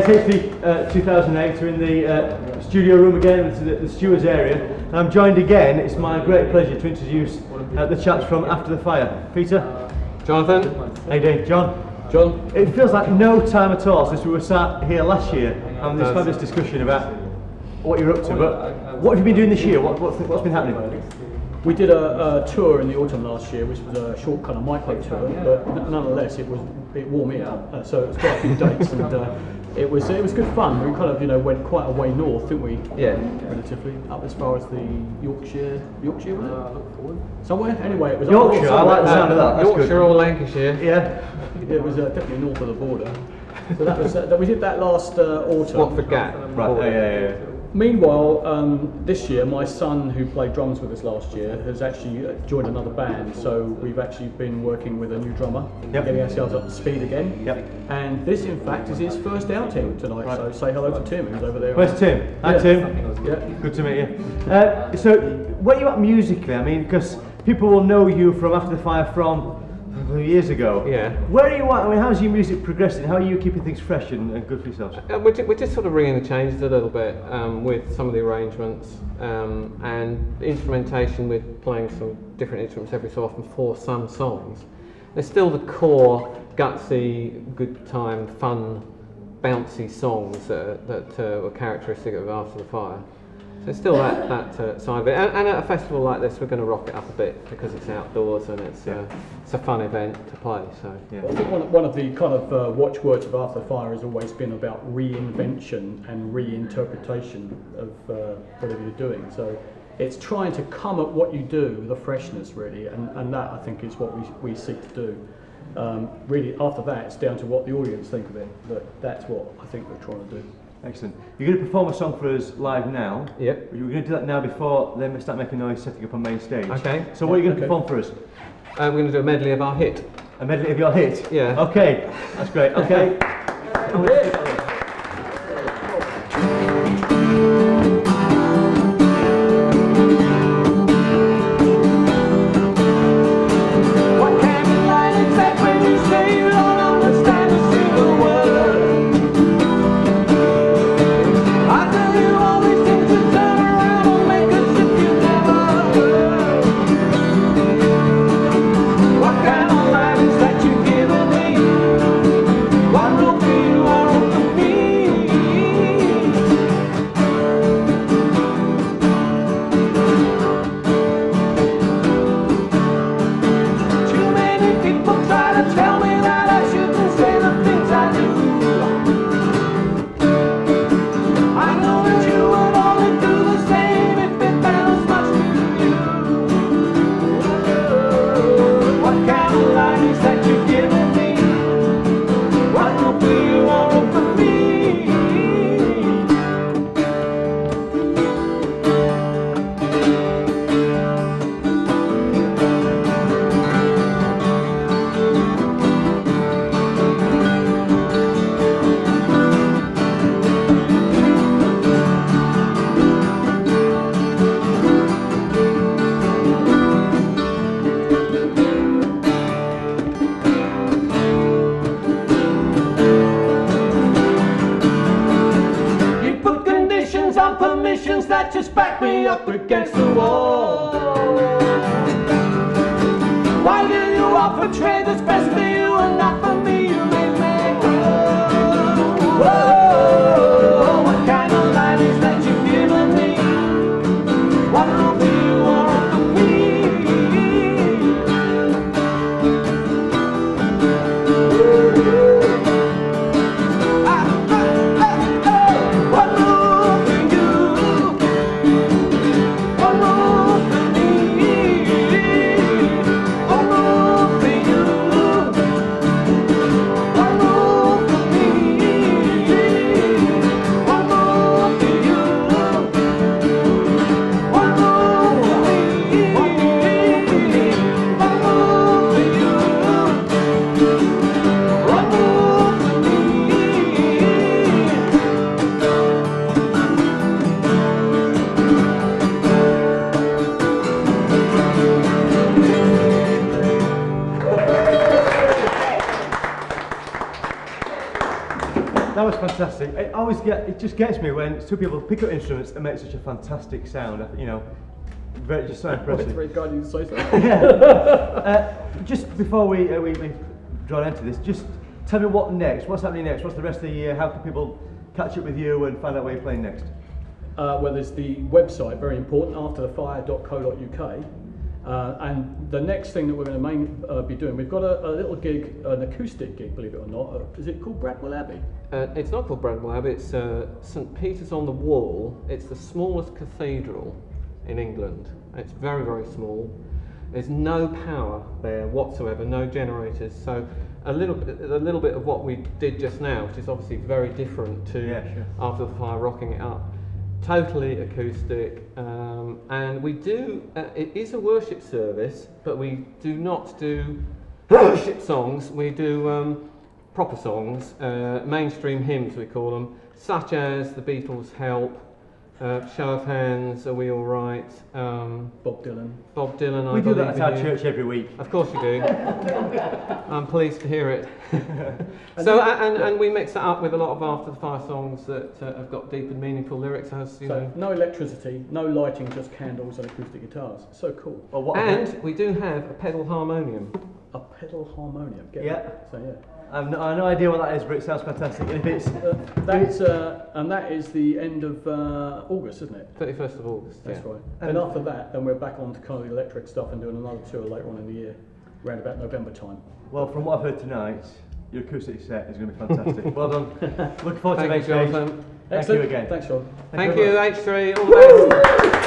it's HP 2008. We're in the studio room again, the stewards area, and I'm joined again. It's my great pleasure to introduce the chaps from After the Fire. Peter, Jonathan, how you doing? John. It feels like no time at all since we were sat here last year having this fabulous discussion about what you're up to. But what have you been doing this year? What's been happening? We did a tour in the autumn last year, which was a short kind of micro tour, but nonetheless it wore me out. So it was quite a few dates, and it was good fun. We kind of went quite a way north, didn't we? Yeah. Relatively up as far as the Yorkshire was it? Somewhere. Anyway, it was Yorkshire. I like the sound of that. That's Yorkshire good. or Lancashire. Yeah. It was definitely north of the border. So that was we did that last autumn. Watford Gap. Right. Yeah. Meanwhile, this year, my son, who played drums with us last year, has actually joined another band. So we've actually been working with a new drummer, getting ourselves up to speed again. Yep. And this, in fact, is his first outing tonight. Right. So say hello to Tim, who's over there. Where's Tim? Hi, Tim. Yeah. Good to meet you. So, where are you at musically? I mean, because people will know you from After the Fire from years ago. Yeah. Where are you at? I mean, how's your music progressing? How are you keeping things fresh and good for yourselves? We're just sort of ringing the changes a little bit with some of the arrangements and instrumentation. We're playing some different instruments every so often for some songs. There's still the core, gutsy, good time, fun, bouncy songs that were characteristic of After the Fire. So it's still that side of it, and at a festival like this, we're going to rock it up a bit because it's outdoors and it's a fun event to play. So I think one of the kind of watchwords of After the Fire has always been about reinvention and reinterpretation of whatever you're doing. So it's trying to come at what you do with a freshness, really, and that I think is what we seek to do. Really, after that, it's down to what the audience think of it, but that's what I think we're trying to do. Excellent. You're going to perform a song for us live now. Yep. You're going to do that now before they start making noise setting up on main stage. Okay. So what are you going to perform for us? we're going to do a medley of our hit. A medley of your hit? Yeah. Okay. That's great. Okay. That just back me up against the wall. Why do you offer trade that's best for you and not for me? You make me go. Whoa, what kind of life is that you've given me? What will be you want for me? That was fantastic. It just gets me when two people pick up instruments and make such a fantastic sound. You know, just so impressive. It's very kind of you to say so. Yeah. Just before we draw into this, just tell me what next. What's happening next? What's the rest of the year? How can people catch up with you and find out where you're playing next? Well, there's the website, very important, afterthefire.co.uk. And the next thing that we're going to be doing, we've got a little gig, an acoustic gig, believe it or not. Is it called Bradwell Abbey? It's not called Bradwell Abbey, it's St Peter's on the Wall. It's the smallest cathedral in England. It's very, very small. There's no power there whatsoever, no generators. So a little bit of what we did just now, which is obviously very different to After the Fire rocking it up. Totally acoustic, and we do, it is a worship service, but we do not do worship songs, we do proper songs, mainstream hymns we call them, such as the Beatles' Help, Show of Hands, Are We All Right? Bob Dylan. Bob Dylan, We do that at our church every week. Of course you do. I'm pleased to hear it. So, and we mix that up with a lot of After the Fire songs that have got deep and meaningful lyrics, as you know. No electricity, no lighting, just candles and acoustic guitars. So cool. Well, and we do have a pedal harmonium. A pedal harmonium. So yeah. I have no idea what that is, but it sounds fantastic. And if it's that is the end of August, isn't it? 31st of August. That's right. And after that, then we're back on to kind of the electric stuff and doing another tour later on in the year, around about November time. Well, from what I've heard tonight, your acoustic set is going to be fantastic. Well done. Looking forward to Thank the you, next stage. Jonathan. Thank you again. Thanks, Sean. Thank you, H3. All the best.